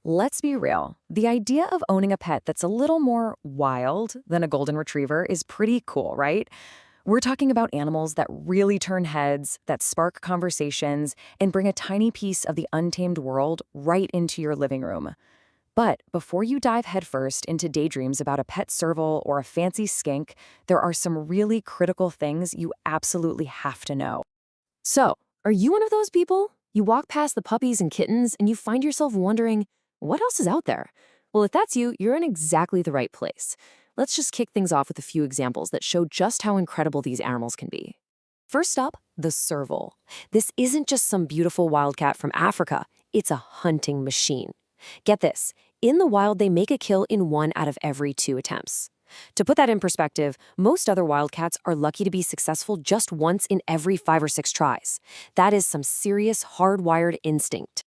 Let's be real. The idea of owning a pet that's a little more wild than a golden retriever is pretty cool, right? We're talking about animals that really turn heads, that spark conversations, and bring a tiny piece of the untamed world right into your living room. But before you dive headfirst into daydreams about a pet serval or a fancy skink, there are some really critical things you absolutely have to know. So, are you one of those people? You walk past the puppies and kittens and you find yourself wondering, what else is out there? Well, if that's you, you're in exactly the right place. Let's just kick things off with a few examples that show just how incredible these animals can be. First up, the serval. This isn't just some beautiful wildcat from Africa, it's a hunting machine. Get this, in the wild they make a kill in 1 out of every 2 attempts. To put that in perspective, most other wildcats are lucky to be successful just once in every 5 or 6 tries. That is some serious hardwired instinct.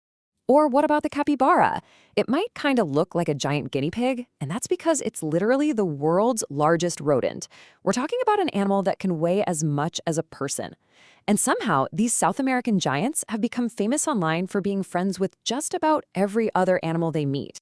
Or what about the capybara? It might kind of look like a giant guinea pig, and that's because it's literally the world's largest rodent. We're talking about an animal that can weigh as much as a person. And somehow, these South American giants have become famous online for being friends with just about every other animal they meet.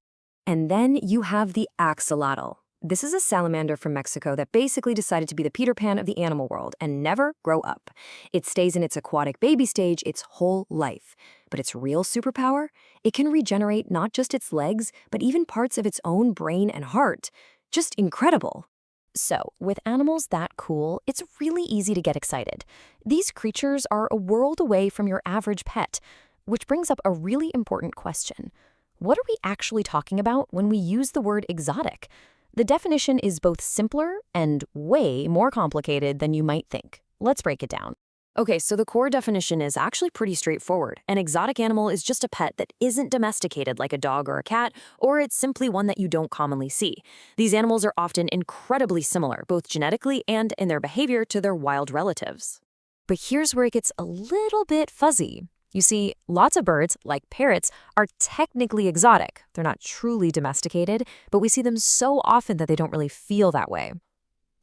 And then you have the axolotl. This is a salamander from Mexico that basically decided to be the Peter Pan of the animal world and never grow up. It stays in its aquatic baby stage its whole life. But its real superpower? It can regenerate not just its legs, but even parts of its own brain and heart. Just incredible. So, with animals that cool, it's really easy to get excited. These creatures are a world away from your average pet, which brings up a really important question. What are we actually talking about when we use the word exotic? The definition is both simpler and way more complicated than you might think. Let's break it down. Okay, so the core definition is actually pretty straightforward. An exotic animal is just a pet that isn't domesticated like a dog or a cat, or it's simply one that you don't commonly see. These animals are often incredibly similar, both genetically and in their behavior, to their wild relatives. But here's where it gets a little bit fuzzy. You see, lots of birds, like parrots, are technically exotic. They're not truly domesticated, but we see them so often that they don't really feel that way.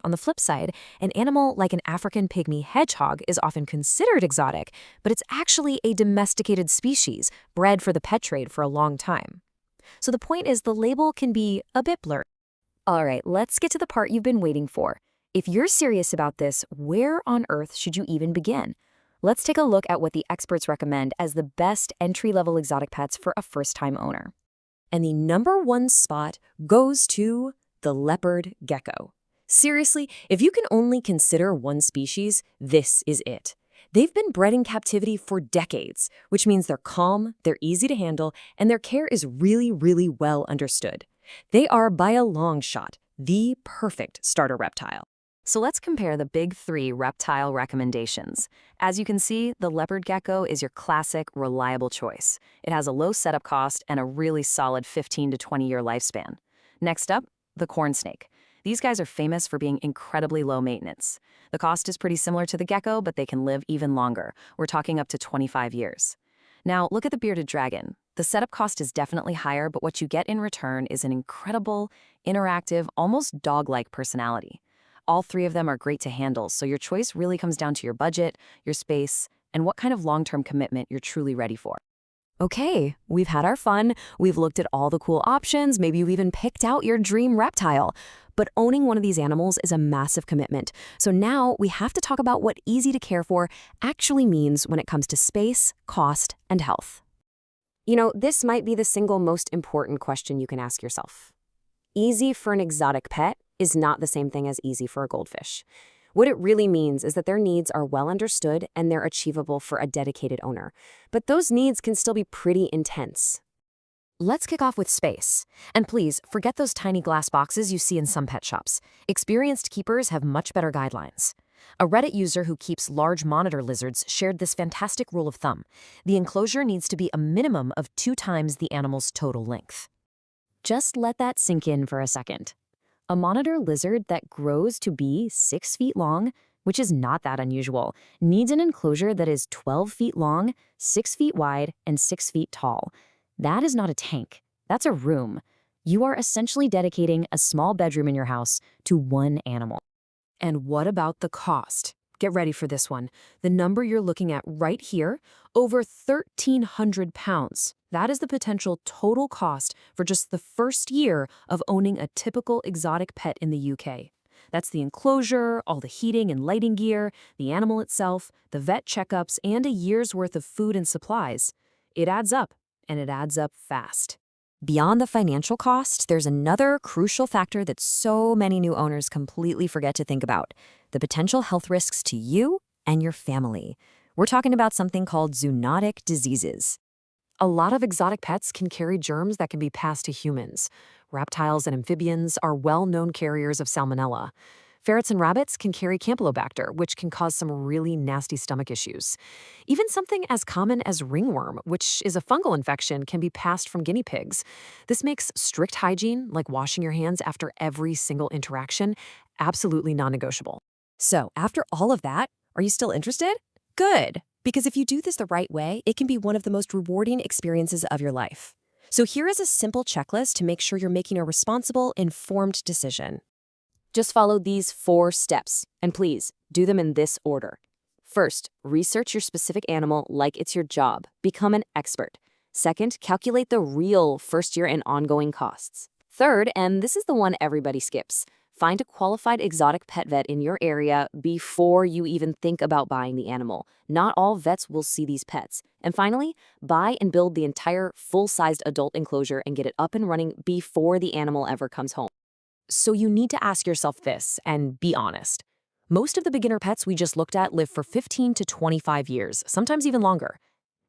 On the flip side, an animal like an African pygmy hedgehog is often considered exotic, but it's actually a domesticated species, bred for the pet trade for a long time. So the point is the label can be a bit blurry. All right, let's get to the part you've been waiting for. If you're serious about this, where on earth should you even begin? Let's take a look at what the experts recommend as the best entry-level exotic pets for a first-time owner. And the #1 spot goes to the leopard gecko. Seriously, if you can only consider one species, this is it. They've been bred in captivity for decades, which means they're calm, they're easy to handle, and their care is really, really well understood. They are, by a long shot, the perfect starter reptile. So let's compare the big 3 reptile recommendations. As you can see, the leopard gecko is your classic, reliable choice. It has a low setup cost and a really solid 15 to 20-year lifespan. Next up, the corn snake. These guys are famous for being incredibly low maintenance. The cost is pretty similar to the gecko, but they can live even longer. We're talking up to 25 years. Now, look at the bearded dragon. The setup cost is definitely higher, but what you get in return is an incredible, interactive, almost dog-like personality. All 3 of them are great to handle, so your choice really comes down to your budget, your space, and what kind of long-term commitment you're truly ready for. Okay, we've had our fun, we've looked at all the cool options, maybe you've even picked out your dream reptile. But owning one of these animals is a massive commitment. So now we have to talk about what easy to care for actually means when it comes to space, cost, and health. You know, this might be the single most important question you can ask yourself. Easy for an exotic pet is not the same thing as easy for a goldfish. What it really means is that their needs are well understood and they're achievable for a dedicated owner. But those needs can still be pretty intense. Let's kick off with space. And please, forget those tiny glass boxes you see in some pet shops. Experienced keepers have much better guidelines. A Reddit user who keeps large monitor lizards shared this fantastic rule of thumb. The enclosure needs to be a minimum of 2 times the animal's total length. Just let that sink in for a second. A monitor lizard that grows to be 6 feet long, which is not that unusual, needs an enclosure that is 12 feet long, 6 feet wide, and 6 feet tall. That is not a tank. That's a room. You are essentially dedicating a small bedroom in your house to one animal. And what about the cost? Get ready for this one. The number you're looking at right here, over 1,300 pounds. That is the potential total cost for just the first year of owning a typical exotic pet in the UK. That's the enclosure, all the heating and lighting gear, the animal itself, the vet checkups, and a year's worth of food and supplies. It adds up, and it adds up fast. Beyond the financial cost, there's another crucial factor that so many new owners completely forget to think about: the potential health risks to you and your family. We're talking about something called zoonotic diseases. A lot of exotic pets can carry germs that can be passed to humans. Reptiles and amphibians are well-known carriers of salmonella. Ferrets and rabbits can carry Campylobacter, which can cause some really nasty stomach issues. Even something as common as ringworm, which is a fungal infection, can be passed from guinea pigs. This makes strict hygiene, like washing your hands after every single interaction, absolutely non-negotiable. So, after all of that, are you still interested? Good, because if you do this the right way, it can be one of the most rewarding experiences of your life. So here is a simple checklist to make sure you're making a responsible, informed decision. Just follow these 4 steps, and please, do them in this order. First, research your specific animal like it's your job. Become an expert. Second, calculate the real first-year and ongoing costs. Third, and this is the one everybody skips, find a qualified exotic pet vet in your area before you even think about buying the animal. Not all vets will see these pets. And finally, buy and build the entire full-sized adult enclosure and get it up and running before the animal ever comes home. So you need to ask yourself this, and be honest. Most of the beginner pets we just looked at live for 15 to 25 years, sometimes even longer.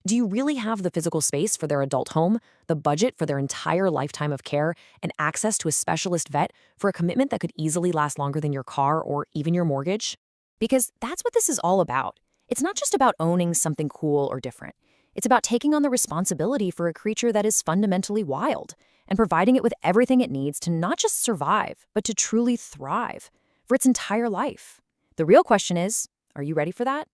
Do you really have the physical space for their adult home, the budget for their entire lifetime of care, and access to a specialist vet for a commitment that could easily last longer than your car or even your mortgage? Because that's what this is all about. It's not just about owning something cool or different. It's about taking on the responsibility for a creature that is fundamentally wild and providing it with everything it needs to not just survive, but to truly thrive for its entire life. The real question is, are you ready for that?